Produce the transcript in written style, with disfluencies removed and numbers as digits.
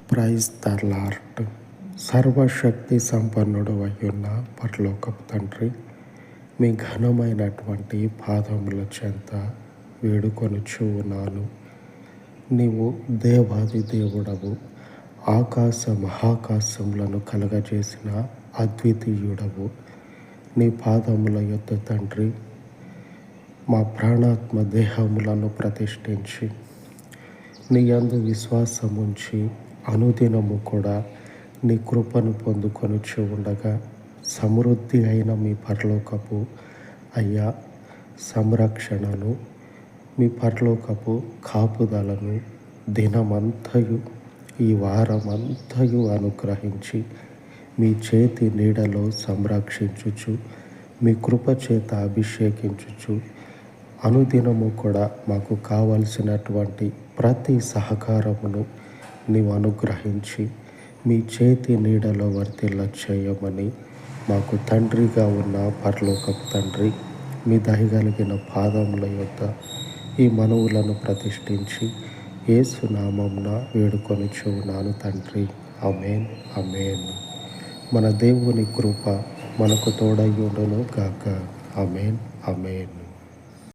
Praise the lord. సర్వశక్తి సంపన్నుడు అయ్యున్న పరలోకపు తండ్రి, మీ ఘనమైనటువంటి పాదముల చెంత వేడుకొనుచు ఉన్నాను. నీవు దేవాది దేవుడవు, ఆకాశ మహాకాశములను కలగజేసిన అద్వితీయుడవు. నీ పాదముల యొద్ద తండ్రి, మా ప్రాణాత్మ దేహములను ప్రతిష్ఠించి నీ యందు విశ్వాసముంచి అనుదినము కూడా నీ కృపను పొందుకొనుచు ఉండగా, సమృద్ధి అయిన మీ పరలోకపు అయ్యా సంరక్షణను, మీ పరలోకపు కాపుదలను దినమంతయు ఈ వారమంతయు అనుగ్రహించి మీ చేతి నీడలో సంరక్షించుచు, మీ కృప చేత అభిషేకించుచు, అనుదినము కూడా మాకు కావలసినటువంటి ప్రతి సహకారమును నీవు అనుగ్రహించి మీ చేతి నీడలో వర్తిల్ల చేయమని మాకు తండ్రిగా ఉన్న పరలోకపు తండ్రి, మీ దయగలిగిన పాదముల యొద్ద ఈ మనవులను ప్రతిష్ఠించి యేసు నామమున వేడుకొనుచు ఉన్నాను తండ్రి. ఆమేన్, ఆమేన్. మన దేవుని కృప మనకు తోడయ్యుండును గాక. ఆమేన్, ఆమేన్.